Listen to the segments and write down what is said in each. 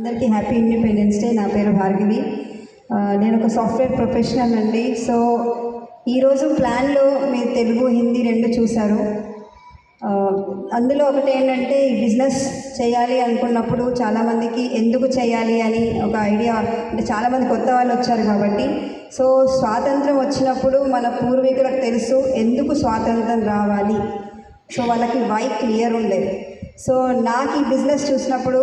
అందరికీ happy independence day. నా పేరు భార్గవి. నేను ఒక సాఫ్ట్వేర్ ప్రొఫెషనల్ అండి. సో ఈరోజు ప్లాన్లో మీరు తెలుగు హిందీ రెండు చూశారు. అందులో ఒకటి ఏంటంటే ఈ బిజినెస్ చేయాలి అనుకున్నప్పుడు చాలామందికి ఎందుకు చేయాలి అని ఒక ఐడియా, అంటే చాలామంది కొత్త వాళ్ళు వచ్చారు కాబట్టి. సో స్వాతంత్రం వచ్చినప్పుడు మన పూర్వీకులకు తెలుసు ఎందుకు స్వాతంత్రం రావాలి. సో వాళ్ళకి వై క్లియర్ ఉండేది. సో నాకు ఈ బిజినెస్ చూసినప్పుడు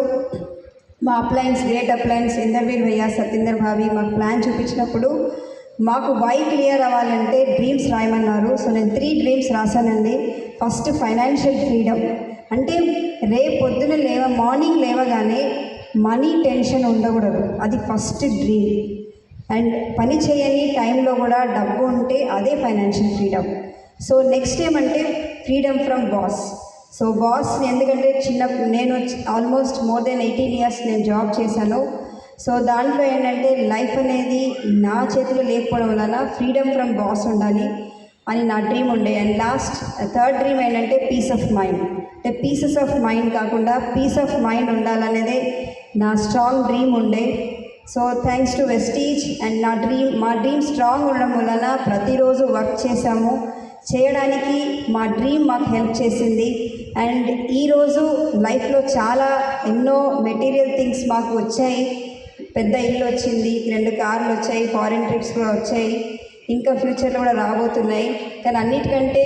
మా అప్లయన్స్, గ్రేట్ అప్లయన్స్ ఇంద్రవీర్ భయ్య, సతీందర్ భావి మాకు ప్లాన్ చూపించినప్పుడు మాకు వై క్లియర్ అవ్వాలంటే డ్రీమ్స్ రాయమన్నారు. సో నేను 3 డ్రీమ్స్ రాశానండి. ఫస్ట్ ఫైనాన్షియల్ ఫ్రీడమ్, అంటే రేపు పొద్దున మార్నింగ్ లేవగానే మనీ టెన్షన్ ఉండకూడదు, అది ఫస్ట్ డ్రీమ్. అండ్ పని చేయని టైంలో కూడా డబ్బు ఉంటే అదే ఫైనాన్షియల్ ఫ్రీడమ్. సో నెక్స్ట్ ఏమంటే freedom from boss. So boss ఎందుకంటే నేను ఆల్మోస్ట్ మోర్ దెన్ 18 years నేను జాబ్ చేశాను. సో దాంట్లో ఏంటంటే లైఫ్ అనేది నా చేతిలో లేకపోవడం వలన ఫ్రీడమ్ ఫ్రమ్ బాస్ ఉండాలి అని నా డ్రీమ్ ఉండే. అండ్ థర్డ్ డ్రీమ్ ఏంటంటే పీస్ ఆఫ్ మైండ్, అంటే పీసెస్ ఆఫ్ మైండ్ కాకుండా పీస్ ఆఫ్ మైండ్ ఉండాలనేదే నా స్ట్రాంగ్ డ్రీమ్ ఉండే. So thanks to Vestige and మా డ్రీమ్ స్ట్రాంగ్ ఉండడం వలన ప్రతిరోజు వర్క్ చేశాము. చేయడానికి మా డ్రీమ్ మాకు హెల్ప్ చేసింది. అండ్ ఈరోజు లైఫ్లో ఎన్నో మెటీరియల్ థింగ్స్ మాకు వచ్చాయి. పెద్ద ఇల్లు వచ్చింది, 2 కార్లు వచ్చాయి, ఫారిన్ ట్రిప్స్ కూడా వచ్చాయి, ఇంకా ఫ్యూచర్లో కూడా రాబోతున్నాయి. కానీ అన్నిటికంటే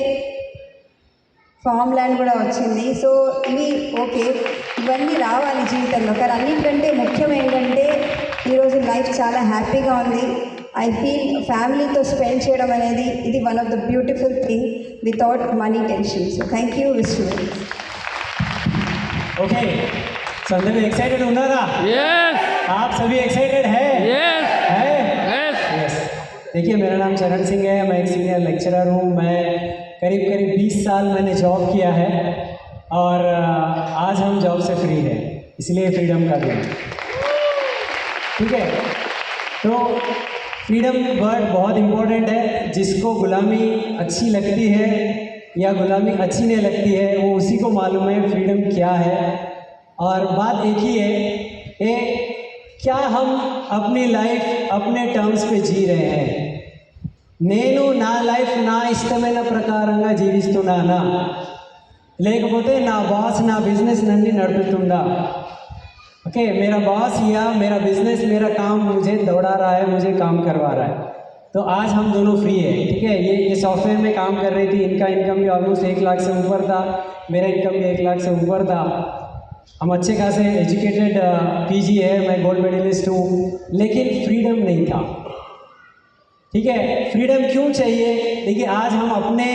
ఫామ్ ల్యాండ్ కూడా వచ్చింది. సో ఇవి ఓకే, ఇవన్నీ రావాలి జీవితంలో. కానీ అన్నిటికంటే ముఖ్యం ఏంటంటే ఈరోజు లైఫ్ చాలా హ్యాపీగా ఉంది. ఐ ఫీల్ ఫ్యామిలీతో స్పెండ్ చేయడం అనేది ఇది one of the beautiful thing without money tension. So thank you Vishnu. Okay, so अंदर में एक्साइटेड होना था? यस। आप सभी एक्साइटेड है? यस। है? यस। यस। देखिए, मेरा नाम चरण सिंह है, मैं एक सीनियर लेक्चरर हूँ। मैं करीब 20 साल मैंने जॉब किया है और आज हम जॉब से फ्री हैं, इसलिए फ्रीडम का दिन। ठीक है, तो फ्रीडम वर्ड बहुत इम्पोर्टेंट है. जिसको गुलामी अच्छी लगती है या गुलामी अच्छी नहीं लगती है, वो उसी को मालूम है फ्रीडम क्या है. और बात एक ही है, क्या हम अपनी लाइफ अपने टर्म्स पे जी रहे हैं. నేను నా లైఫ్ నా ఇష్టమైన ప్రకారంగా జీవిస్తున్నానా, లేకపోతే నా బాస్ నా బిజినెస్ నన్ను నడుపుతుందా. ओके, मेरा बॉस या मेरा बिजनेस, मेरा काम मुझे दौड़ा रहा है, मुझे काम करवा रहा है. तो आज हम दोनों फ्री है. ठीक है, ये सॉफ्टवेयर में काम कर रही थी, इनका इनकम भी ऑलमोस्ट 1 लाख से ऊपर था, मेरा इनकम भी 1 लाख से ऊपर था. हम अच्छे खासे एजुकेटेड पीजी है, मैं गोल्ड मेडलिस्ट हूँ, लेकिन फ्रीडम नहीं था. ठीक है, फ्रीडम क्यों चाहिए? देखिए, आज हम अपने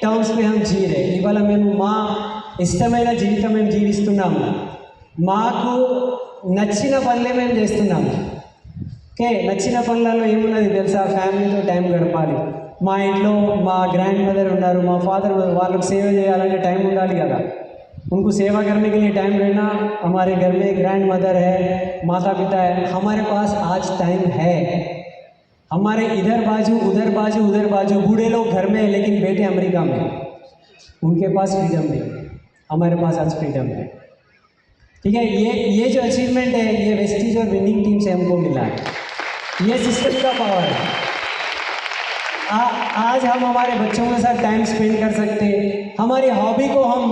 टर्म्स पे हम जी रहे. इवाल మేము మా ఇష్టమైన జీవితం మేము జీవిస్తున్నాము, మాకు నచ్చిన పనులే మేము చేస్తున్నాము. ఓకే, నచ్చిన పనులలో ఏమున్నది తెలుసా? ఫ్యామిలీతో టైం గడపాలి. మా ఇంట్లో మా గ్రాండ్ మదర్ ఉన్నారు, మా ఫాదర్, వాళ్ళకు సేవ చేయాలంటే టైం ఉండాలి కదా. उनको सेवा करने के लिए टाइम रहना. हमारे घर में ग्रैंड मदर है, माता पिता है, हमारे पास आज टाइम है. हमारे इधर बाजू उधर बाजू बूढ़े लोग घर में है, लेकिन बेटे अमेरिका में, उनके पास फ्रीडम नहीं. हमारे पास आज फ्रीडम है. ठीक है, ये जो अचीवमेंट है, ये वेस्टीज और विनिंग टीम से हमको मिला है. ये सिस्टम का पावर है. आज हम हमारे बच्चों के साथ टाइम स्पेंड कर सकते हैं, हमारी हॉबी को हम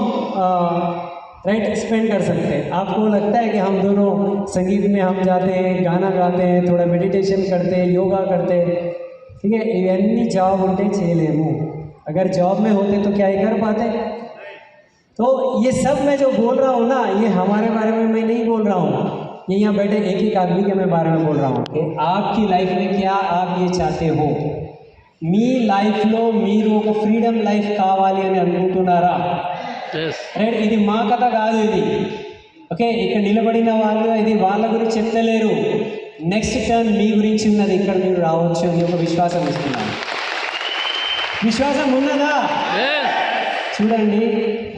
स्पेंड कर सकते हैं. आपको लगता है कि हम दोनों संगीत में हम जाते हैं, गाना गाते हैं, थोड़ा मेडिटेशन करते हैं, योगा करते हैं. ठीक है, इवన్నీ జాబ్ ఉంటే చేయలేము. अगर जॉब में होते तो क्या ये कर पाते? तो ये सब मैं जो बोल रहा हूँ ना, ये हमारे बारे में मैं नहीं बोल रहा हूँ, ये यहाँ बैठे एक आदमी के मैं बारे में बोल रहा हूँ कि आपकी लाइफ में क्या आप ये चाहते हो. మీ లైఫ్లో మీరు ఒక ఫ్రీడమ్ లైఫ్ కావాలి అని అనుకుంటున్నారా? రైట్, ఇది మా కథ కాదు ఇది. ఓకే, ఇక్కడ నిలబడిన వాళ్ళు ఇది వాళ్ళ గురించి చెప్తలేరు, నెక్స్ట్ టర్న్ మీ గురించి ఉన్నది, ఇక్కడ మీరు రావచ్చు అని ఒక విశ్వాసం ఇస్తున్నాను. విశ్వాసం ఉన్నదా? చూడండి,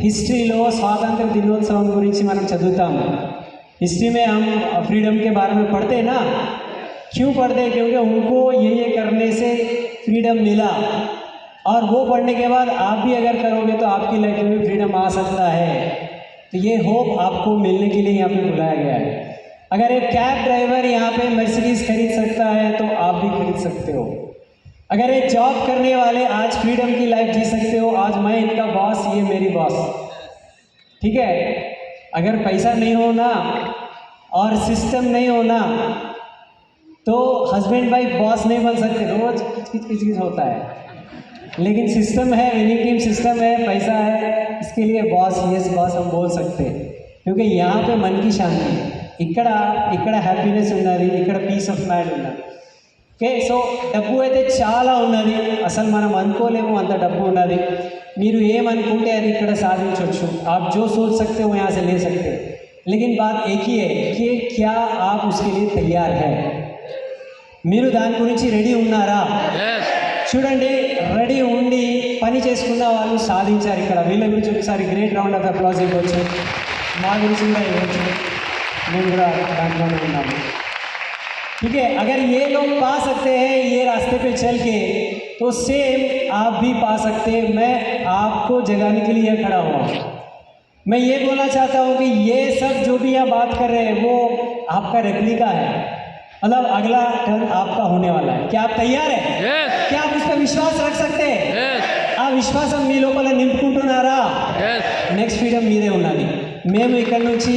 హిస్టరీలో స్వాతంత్ర దినోత్సవం గురించి మనం చదువుతాము. हिस्ट्री में हम फ्रीडम के बारे में पढ़ते ना. क्यों पढ़ते? क्योंकि उनको ये करने से फ्रीडम मिला, और वो पढ़ने के बाद आप भी अगर करोगे तो आपकी लाइफ में भी फ्रीडम आ सकता है. तो ये होप आपको मिलने के लिए यहाँ पे बुलाया गया है. अगर एक कैब ड्राइवर यहाँ पे मर्सिडीज खरीद सकता है तो आप भी खरीद सकते हो। अगर एक जॉब करने वाले आज फ्रीडम की लाइफ जी सकते हो, आज मैं इनका बॉस, ये मेरी बॉस, ठीक है। अगर पैसा नहीं होना और सिस्टम नहीं होना तो हस्बैंड वाइफ बॉस नहीं बन सकते, रोज किच होता है। लेकिन सिस्टम है, विनिंग टीम सिस्टम है, पैसा है, इसके लिए बॉस, यस बॉस हम बोल सकते हैं, क्योंकि यहाँ पे मन की शांति है, ఇక్కడ హ్యాపీనెస్ ఉన్నది, ఇక్కడ పీస్ ఆఫ్ మైండ్ ఉన్నది। ఓకే, సో డబ్బు అయితే చాలా ఉన్నది, అసలు మనం అనుకోలేము అంత డబ్బు ఉన్నది। మీరు ఏమనుకుంటే అది ఇక్కడ సాధించవచ్చు, आप जो सोच सकते हो यहाँ से ले सकते हो, लेकिन बात एक ही है कि क्या आप उसके लिए तैयार है, మీరు దాని గురించి రెడీ ఉన్నారా? చూడండి, రెడీ ఉండి పని చేసుకున్న వాళ్ళు సాధించారు ఇక్కడ। వీళ్ళ గురించి ఒకసారి గ్రేట్ రౌండ్ ఆఫ్ అప్లాజ్ ఇవ్వచ్చు, మా గురించి కూడా ఇవ్వచ్చు, మేము కూడా దాంట్లోనే ఉన్నాము। ठीक है, अगर ये लोग पा सकते हैं ये रास्ते पे चल के, तो सेम आप भी पा सकते हैं। मैं आपको जगाने के लिए खड़ा हुआ हूँ। मैं ये बोलना चाहता हूँ कि ये सब जो भी आप बात कर रहे हैं वो आपका रेप्लिका है, मतलब अगला टर्न आपका होने वाला है। क्या आप तैयार है? क्या आप उस पर विश्वास रख सकते हैं? ఆ విశ్వాసం మీ లోపల నింపుకుంటున్నారా? నెక్స్ట్ ఫ్రీడమ్ మీదే ఉన్నది। మేము ఇక్కడ నుంచి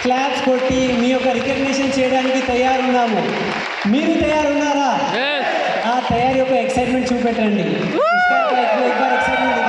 క్లాప్స్ కొట్టి మీ యొక్క రికగ్నిషన్ చేయడానికి తయారున్నాము। మీరు తయారున్నారా? ఆ తయారీ యొక్క ఎక్సైట్మెంట్ చూపెట్టండి। ఎక్సైట్మెంట్